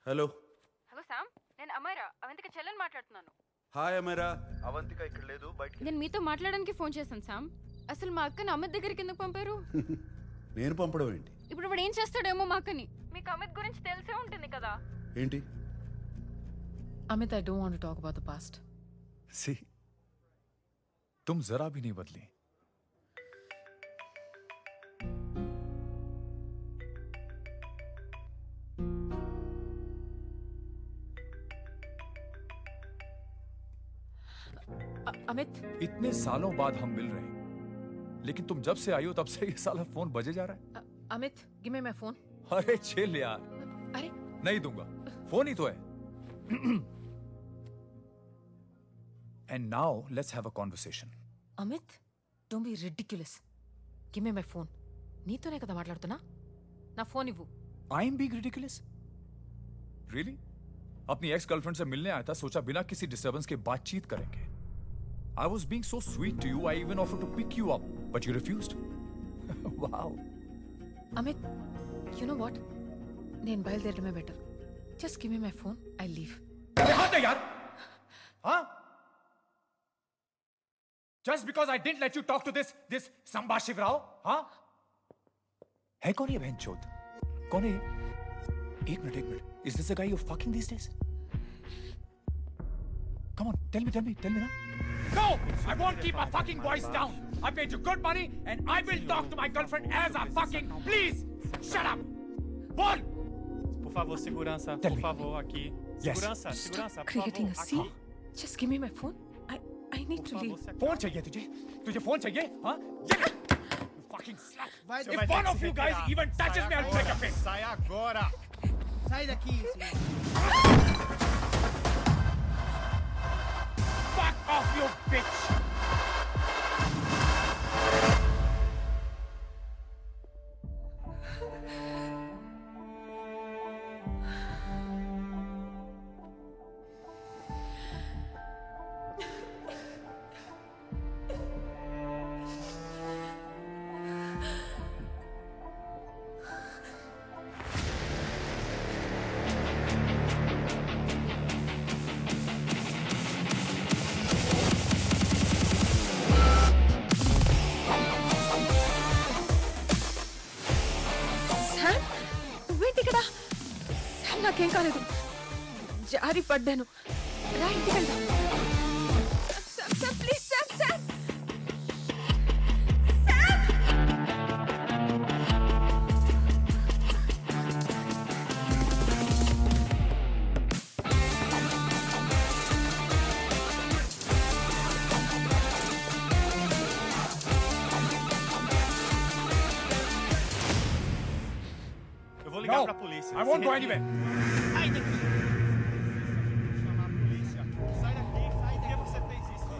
Hello. Hello Sam, నేను అమైరా, అవంతిక చెల్లెని మాట్లాడుతున్నాను. హాయ్ అమైరా. అవంతిక ఇక్కడ లేదు, బయటికి. నేను మీతో మాట్లాడడానికి ఫోన్ చేశాను శామ్. అసలు మా అక్కని అమిత్ దగ్గరికి ఎందుకు పంపారు? నేను పంపడం ఏంటి? ఇప్పుడు వాడు ఏం చేస్తాడేమో మా అక్కని. మీకు అమిత్ గురించి తెలిసే ఉంటుంది కదా. ఏంటి? Amit, I don't want to talk about the past. सी, तुम जरा भी नहीं बदली. Amit, इतने सालों बाद हम मिल रहे हैं, लेकिन तुम जब से आई हो तब से ये साला फोन बजे जा रहा है. Amit, give me my phone. अरे चिल यार. अरे नहीं दूंगा, फोन ही तो है. And now let's have a conversation. Amit, don't be ridiculous. Give me my phone. నీతోనే కదా మాట్లాడుతున్నా. నా ఫోన్ ఇవ్వు. I'm being ridiculous? Really? अपनी एक्स गर्लफ्रेंड से मिलने आया था, सोचा बिना किसी डिस्टर्बेंस के बातचीत करेंगे. I was being so sweet to you, I even offered to pick you up, but you refused. Wow. Amit, you know what? నేను బయలుదేరడమే better. Just give me my phone. I'll leave. हाँ यार. हाँ? Just because I didn't let you talk to this Samba Shivrao, हाँ? है कौन ये बहनचोद? कौन है ये? एक minute. Is this the guy you're fucking these days? Come on, tell me ना. No! I won't keep my fucking voice down. I paid you good money and I will talk to my girlfriend as a fucking... Please! Shut up! Bol! Por favor, segurança. Tell Por me. favor, aqui. Yes. Segurança, por Creating a favor. scene. Just give me my phone. I need to leave. Phone चाहिए तुझे phone चाहिए हाँ ये ले you fucking slut Vai, if vai one ter of que you se guys virar. even touches me I'll break your face Sai agora! Sai daqui, senhor. fuck off you bitch Sam, నువ్వేంటి ఇక్కడ? Sam, నాకేం కాలేదు. జారి పడ్డాను. రా ఇంటికి వెళ్దాం. Sam, please Sam. Eu vou ligar no pra polícia. I won't Se go retire. anywhere Sai daqui! Chamar a polícia. Sai daqui, sai daqui. Por que você fez isso?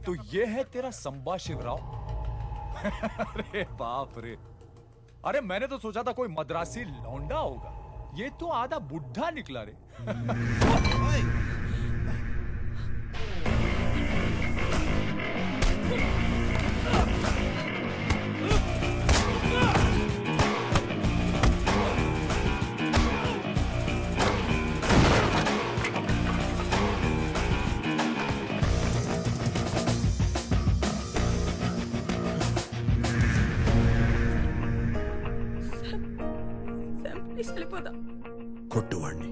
तो ये है तेरा संबा शिवराव अरे बाप रे अरे मैंने तो सोचा था कोई मद्रासी लौंडा होगा ये तो आधा बुढ़ा निकला रे శామ్, ప్లీజ్ వెళ్ళిపోదాం. కొట్టువాడిని.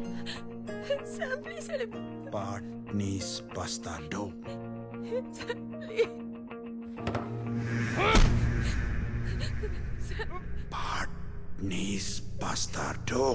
శామ్, ప్లీజ్ వెళ్ళిపో. పాట్నీస్ బస్తాడో. Sam, please. పాట్నీస్ బస్తాడో.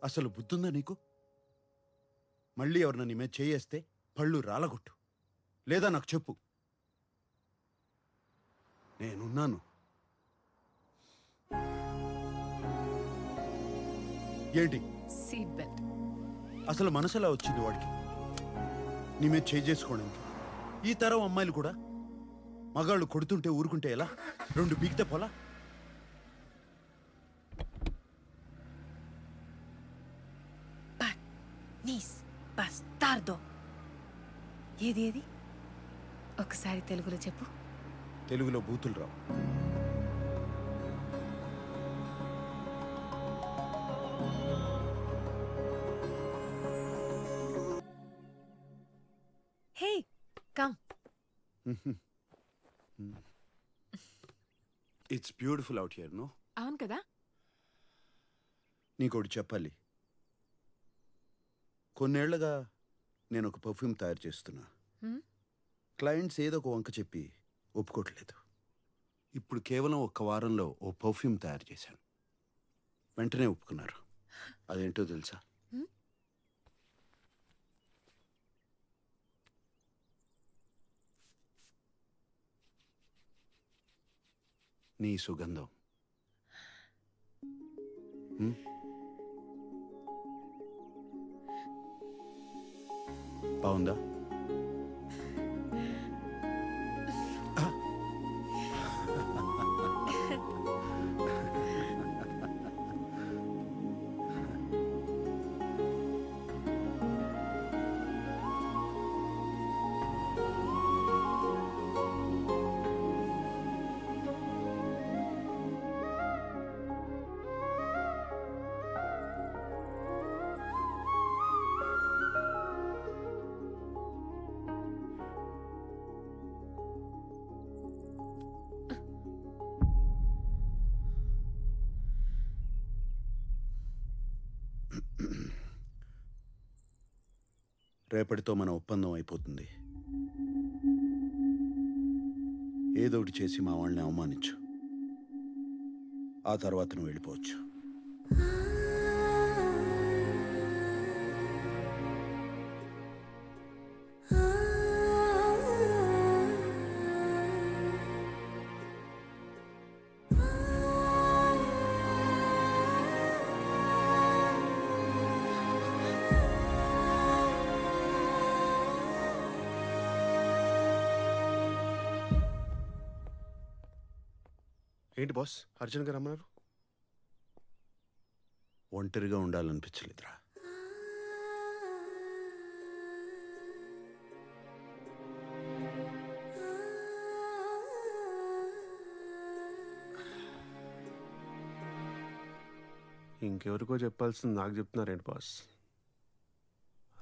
అసలు బుద్ధుందా నీకు? మళ్ళీ ఎవరన్నా నీ మీద చేయేస్తే పళ్ళు రాలగొట్టు, లేదా నాకు చెప్పు. నేనున్నాను. ఏంటి సీట్ బెల్ట్. అసలు మనసులా వచ్చింది వాడికి నీ మీద చేసుకోవడానికి? ఈ తరం అమ్మాయిలు కూడా మగాళ్ళు కొడుతుంటే ఊరుకుంటే ఎలా? 2 బీగితే పోలా? నీస్ బస్తార్దో. ఏది ఒకసారి తెలుగులో చెప్పు. తెలుగులో బూతులు రావు. Hey come. It's beautiful out here, no? అవును కదా. నీకోటి చెప్పాలి. కొన్నేళ్లుగా నేను ఒక పర్ఫ్యూమ్ తయారు చేస్తున్నా. క్లయింట్స్ ఏదో ఒక వంక చెప్పి ఒప్పుకోవట్లేదు. ఇప్పుడు కేవలం 1 వారంలో ఓ పర్ఫ్యూమ్ తయారు చేశాను. వెంటనే ఒప్పుకున్నారు. అదేంటో తెలుసా? నీ సుగంధం. బాగుందా? రేపటితో మన ఒప్పందం అయిపోతుంది. ఏదోటి చేసి మా వాళ్ళని అవమానించు. ఆ తర్వాత నువ్వు వెళ్ళిపోవచ్చు. ఏంటి బాస్ అర్జున్ గారు రమ్మన్నారు? ఒంటరిగా ఉండాలనిపించలేదురా. ఇంకెవరికో చెప్పాల్సింది నాకు చెప్తున్నారేంటి బాస్?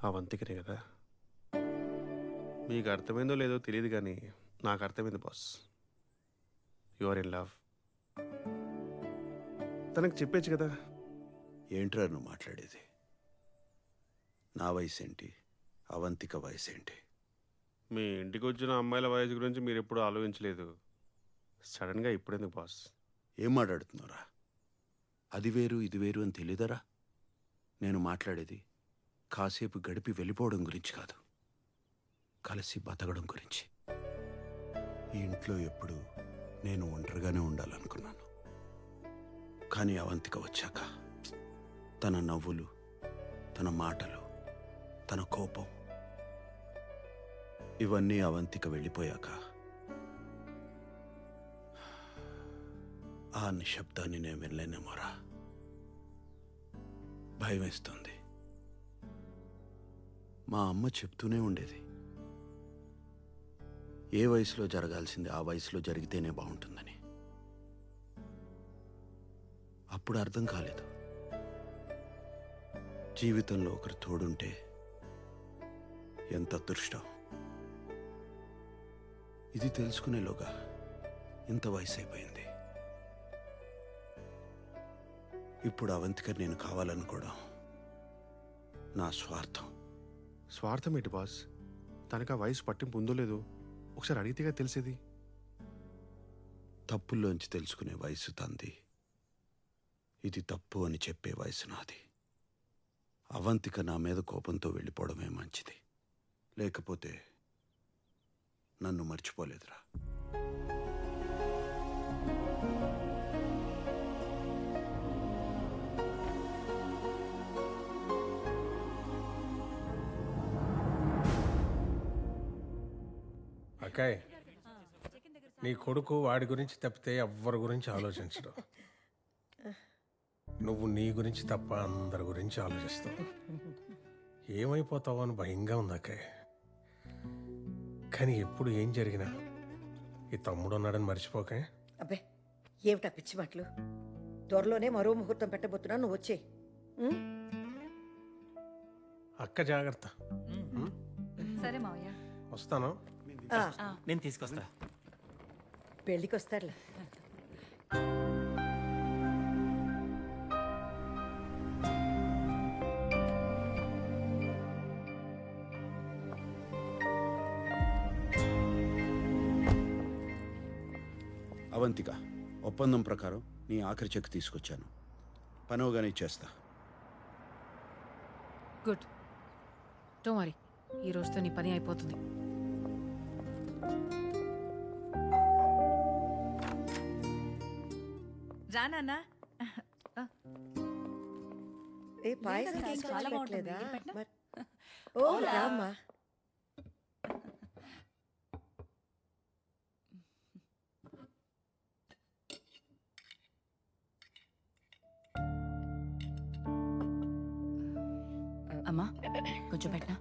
అవంతికనే కదా. మీకు అర్థమైందో లేదో తెలియదు కానీ నాకు అర్థమైంది boss. You are in love. తనకు చెప్పేచ్చు కదా. ఏంట్రా నువ్వు మాట్లాడేది? నా వయసు ఏంటి, అవంతిక వయసు ఏంటి? మీ ఇంటికి వచ్చిన అమ్మాయిల వయసు గురించి మీరు ఎప్పుడు ఆలోచించలేదు. సడన్గా ఇప్పుడెందుకు బాస్? ఏం మాట్లాడుతున్నారా? అది వేరు ఇది వేరు అని తెలీదరా? నేను మాట్లాడేది కాసేపు గడిపి వెళ్ళిపోవడం గురించి కాదు, కలిసి బతకడం గురించి. ఈ ఇంట్లో ఎప్పుడు నేను ఒంటరిగానే ఉండాలనుకున్నాను. కానీ అవంతిక వచ్చాక తన నవ్వులు, తన మాటలు, తన కోపం, ఇవన్నీ అవంతిక వెళ్ళిపోయాక ఆ నిశ్శబ్దాన్ని నేను వెళ్ళలేనేమోరా. భయం వేస్తుంది. మా అమ్మ చెప్తూనే ఉండేది, ఏ వయసులో జరగాల్సింది ఆ వయసులో జరిగితేనే బాగుంటుందని. అప్పుడు అర్థం కాలేదు, జీవితంలో ఒకరు తోడుంటే ఎంత అదృష్టం. ఇది తెలుసుకునేలోగా ఇంత వయసు అయిపోయింది. ఇప్పుడు అవంతిక నేను కావాలనుకోవడం నా స్వార్థం. స్వార్థం ఏంటి బాస్? తనకు ఆ వయసు పట్టింపు ఉందో లేదో ఒకసారి అడిగితేగా తెలిసేది. తప్పుల్లోంచి తెలుసుకునే వయసు తంది, ఇది తప్పు అని చెప్పే వయసు నాది. అవంతిక నా మీద కోపంతో వెళ్ళిపోవడమే మంచిది. లేకపోతే నన్ను మర్చిపోలేదురా. అక్కాయ్, నీ కొడుకు వాడి గురించి తప్పితే ఎవ్వరి గురించి ఆలోచించడు. నువ్వు నీ గురించి తప్ప అందరి గురించి ఆలోచిస్తావు. ఏమైపోతావో అని భయంగా ఉంది అక్కాయ్. కానీ ఎప్పుడు ఏం జరిగినా ఈ తమ్ముడు ఉన్నాడని మర్చిపోకే. అబ్బే ఏమిటా పిచ్చి మాటలు. త్వరలోనే మరో ముహూర్తం పెట్టబోతున్నా, నువ్వు వచ్చే. అక్క జాగ్రత్త. సరే మావయ్య. వస్తాను. నేను తీసుకొస్తా. పెళ్ళికి వస్తాడులే. అవంతిక, ఒప్పందం ప్రకారం నీ ఆఖరి చెక్ తీసుకొచ్చాను. పనివగానే ఇచ్చేస్తా. గుడ్. డోంట్ వరీ, ఈ రోజుతో నీ పని అయిపోతుంది. రానా? ఏ పాయసం చాలా చాలా బాగుంటుంది. బాగుంటుందా? ఓ రామ్మా. అమ్మా కొంచెం పెట్టనా?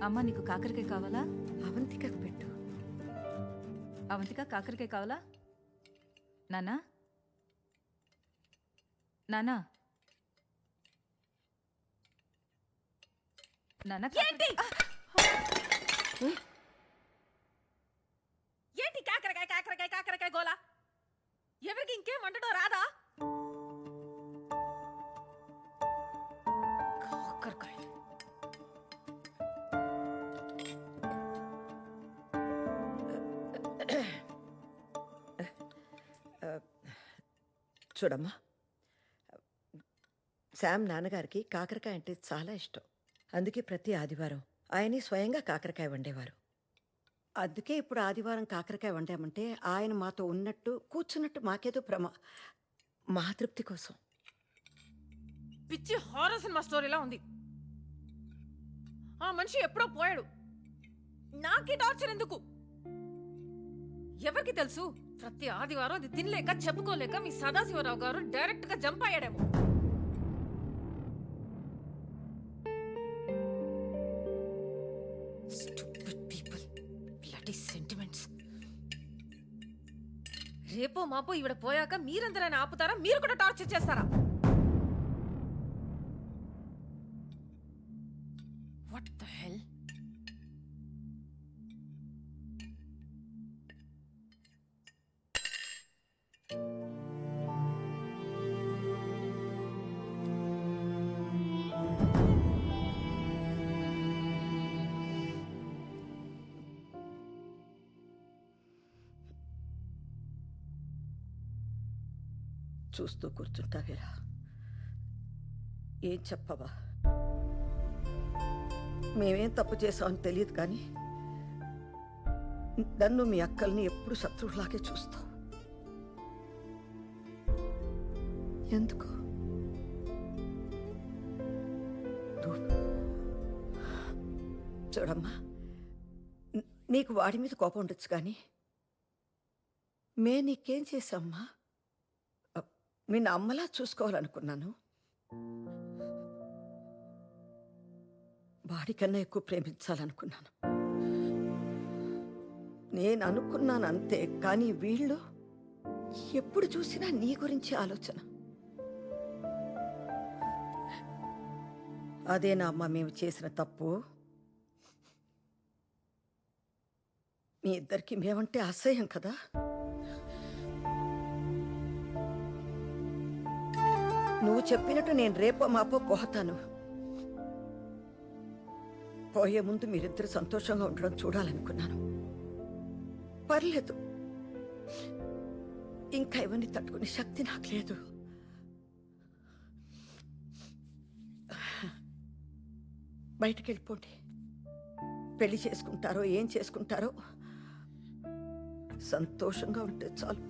అమ్మ, నీకు కాకరకాయ కావాలా? అవంతికకు పెట్టు. అవంతిక, కాకరకాయ కావాలా? నానా నానా నానా ఏంటి ఏంటి కాకరకాయ కాకరకాయ కాకరకాయ గోలా? ఎవరికి ఇంకేం వండడం రాదా? కాకరకాయ చూడమ్మా, శామ్ నాన్నగారికి కాకరకాయ అంటే చాలా ఇష్టం. అందుకే ప్రతి ఆదివారం ఆయనే స్వయంగా కాకరకాయ వండేవారు. అందుకే ఇప్పుడు ఆదివారం కాకరకాయ వండామంటే ఆయన మాతో ఉన్నట్టు కూర్చున్నట్టు మాకేదో మా తృప్తి కోసం. పిచ్చి హారర్ సినిమా స్టోరీలా ఉంది. ఆ మనిషి ఎప్పుడో పోయాడు. నాకే టార్చర్ ఎందుకు? ఎవరికి తెలుసు, ప్రతి ఆదివారం అది తినలేక చెప్పుకోలేక మీ సదాశివరావు గారు డైరెక్ట్ గా jump అయ్యాడేమో. Stupid people. Bloody sentiments. రేపో మాపో ఈవిడ పోయాక మీరందరైనా ఆపుతారా? మీరు కూడా టార్చర్ చేస్తారా? What the hell? చూస్తూ కూర్చుంటావేరా? ఏం చెప్పవా? మేమేం తప్పు చేసామని తెలియదు కానీ నన్ను మీ అక్కల్ని ఎప్పుడు శత్రువులాగే చూస్తావు. ఎందుకు? చూడమ్మా, నీకు వాడి మీద కోపం ఉండొచ్చు కానీ నీకేం చేశామ్మా? నిన్ను అమ్మలా చూసుకోవాలనుకున్నాను. వాడికన్నా ఎక్కువ ప్రేమించాలనుకున్నాను. నేను అనుకున్నాను అంతే, కానీ వీళ్ళు ఎప్పుడు చూసినా నీ గురించి ఆలోచన. అదేనా అమ్మ మేము చేసిన తప్పు? మీ ఇద్దరికి మేమంటే అసహ్యం కదా. నువ్వు చెప్పినట్టు నేను రేపో మాపో పోతాను. పోయే ముందు మీరిద్దరు సంతోషంగా ఉండడం చూడాలనుకున్నాను. పర్లేదు, ఇంకా ఇవన్నీ తట్టుకునే శక్తి నాకు లేదు. బయటికి వెళ్ళిపోండి. పెళ్లి చేసుకుంటారో ఏం చేసుకుంటారో సంతోషంగా ఉంటే చాలు.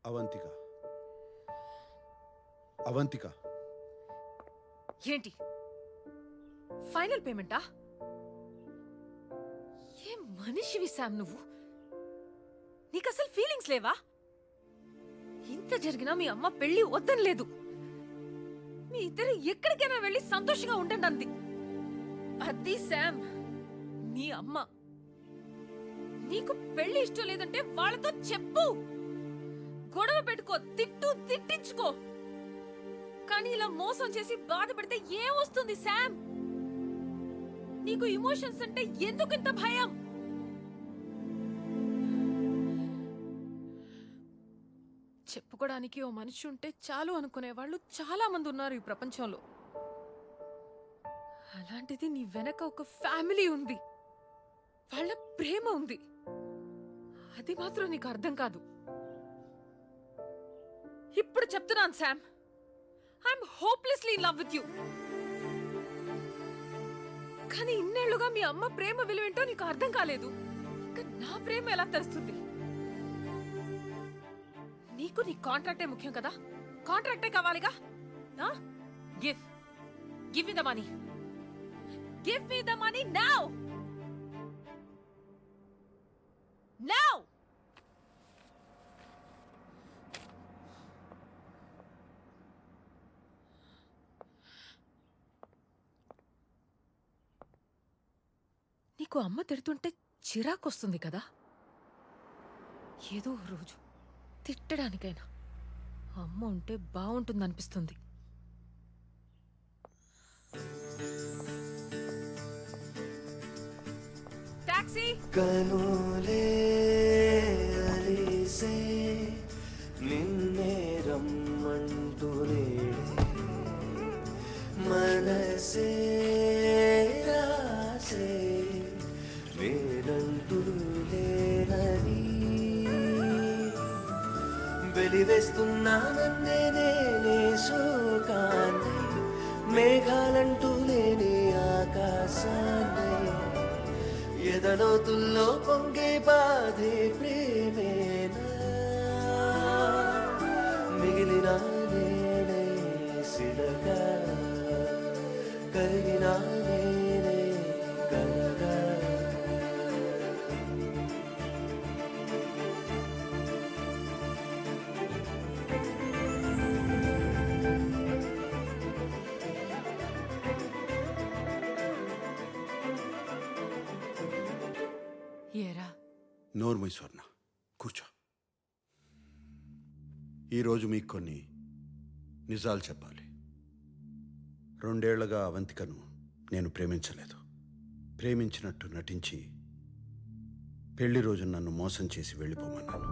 అవంతిక, అవంతిక, ఏంటి ఫైనల్ పేమెంటా? ఏం మనిషివి శామ్ నువ్వు? నీకు అసలు ఫీలింగ్స్ లేవా? ఇంత జరిగినా మీ అమ్మ పెళ్లి వద్దని లేదు. మీ ఇద్దరు ఎక్కడికైనా వెళ్ళి సంతోషంగా ఉండండి అంది. అది శామ్, మీ అమ్మ. నీకు పెళ్లి ఇష్టం లేదంటే వాళ్ళతో చెప్పు, గొడవ పెట్టుకో, తిట్టించుకో. కానీ ఇలా మోసం చేసి బాధ పెడితే ఏమొస్తుంది శామ్? నీకు ఇమోషన్స్ అంటే ఎందుకు ఇంత భయం? చెప్పుకోవడానికి ఓ మనిషి ఉంటే చాలు అనుకునే వాళ్ళు చాలా మంది ఉన్నారు ఈ ప్రపంచంలో. అలాంటిది నీ వెనక ఒక ఫ్యామిలీ ఉంది, వాళ్ళ ప్రేమ ఉంది. అది మాత్రం నీకు అర్థం కాదు. ఇప్పుడు చెప్తున్నాను Sam, I'm hopelessly in love with you. కానీ ఇన్నేళ్లుగా మీ అమ్మ ప్రేమ విలువేంటో నీకు అర్థం కాలేదు. ఇంకా నా ప్రేమ ఎలా తెలుస్తుంది? నీకు నీ కాంట్రాక్టే ముఖ్యం కదా. కాంట్రాక్టే కావాలిగా. Give me the money. Give me the money now. Now. నీకు అమ్మ తిడుతుంటే చిరాకొస్తుంది కదా. ఏదో రోజు తిట్టడానికైనా అమ్మ ఉంటే బాగుంటుందనిపిస్తుంది. టాక్సీ. కనులే అలిసే నిన్నే రమ్మంటూనే మనసే రాసే వేరంటూ లేనని వెలివేస్తున్నానన్నే నేనే శోకాన్ని మేఘాలంటూ లేని ఆకాశాన్ని ఎదలోతుల్లో పొంగే బాధే ప్రేమేనా మిగిలిన నేనే సిడగా కలిగిన నేనే కలగా నోర్మై స్వర్ణ, కూర్చో. ఈరోజు మీకు కొన్ని నిజాలు చెప్పాలి. 2 ఏళ్లుగా అవంతికను నేను ప్రేమించలేదు. ప్రేమించినట్టు నటించి పెళ్లి రోజు నన్ను మోసం చేసి వెళ్ళిపోమన్నాను.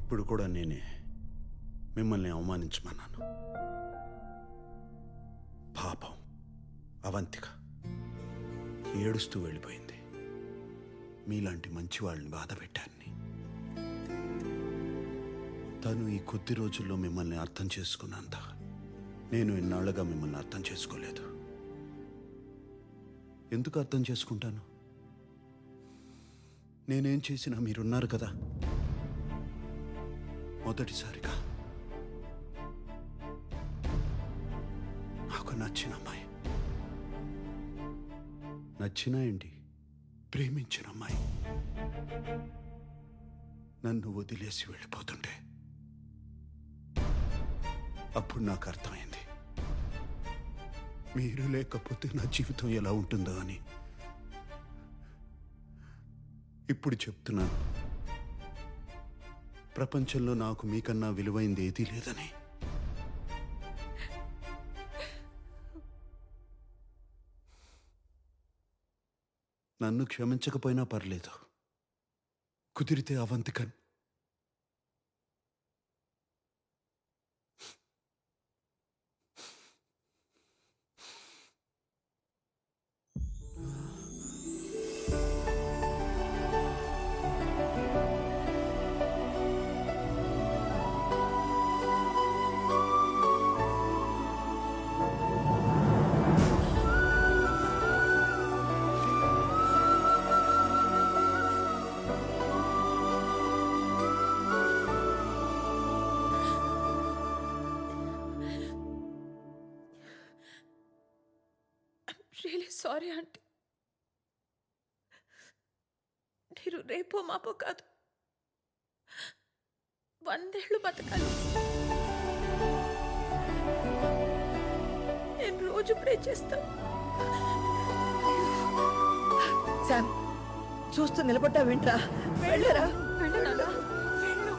ఇప్పుడు కూడా నేనే మిమ్మల్ని అవమానించమన్నాను. పాపం అవంతిక ఏడుస్తూ వెళ్ళిపోయింది. మీలాంటి మంచి వాళ్ళని బాధ పెట్టాన్ని. తను ఈ కొద్ది రోజుల్లో మిమ్మల్ని అర్థం చేసుకున్నంత నేను ఇన్నాళ్లుగా మిమ్మల్ని అర్థం చేసుకోలేదు. ఎందుకు అర్థం చేసుకుంటాను? నేనేం చేసినా మీరున్నారు కదా. మొదటిసారిగా నచ్చిన అమ్మాయి. నచ్చినా ఏంటి, ప్రేమించిన అమ్మాయి నన్ను వదిలేసి వెళ్ళిపోతుంటే అప్పుడు నాకు అర్థమైంది, మీరు లేకపోతే నా జీవితం ఎలా ఉంటుందో అని. ఇప్పుడు చెప్తున్నాను, ప్రపంచంలో నాకు మీకన్నా విలువైంది ఏదీ లేదని. నన్ను క్షమించకపోయినా పర్లేదు, కుదిరితే అవంతికన్ రియలీ సారీ ఆంటీ. మీరు రేపో మాపో కాదు, 100 ఏళ్ళు బతకాలి. నేను రోజు ప్రే చేస్తాను. శామ్, చూస్తూ నిలబడ్డా వింట్రా, వెళ్ళరా. వెళ్ళు నాన్న, వెళ్ళు.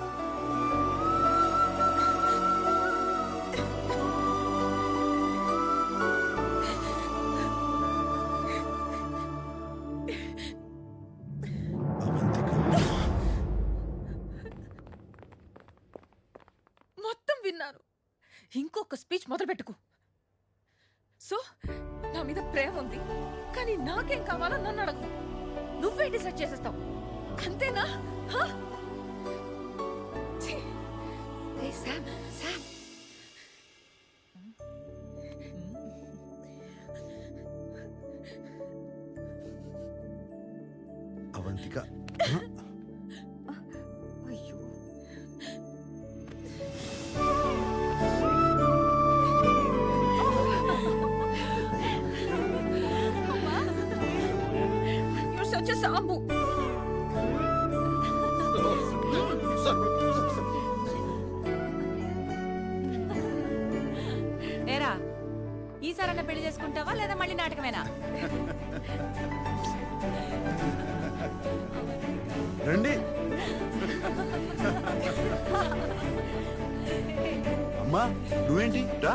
మొత్తం విన్నాను. ఇంకొక స్పీచ్ మొదలు పెట్టుకో. సో నా మీద ప్రేమ ఉంది, కానీ నాకేం కావాలో నన్ను అడగు. నువ్వే డిసైడ్ చేసేస్తావు, అంతేనా? శామ్, శామ్, అవంతిక, అయ్యో You're such a Sambu. ఏరా, ఈసారన్నా పెళ్లి చేసుకుంటావా లేదా మళ్ళీ నాటకమేనా? రండి. అమ్మా, నువ్వేంటి రా.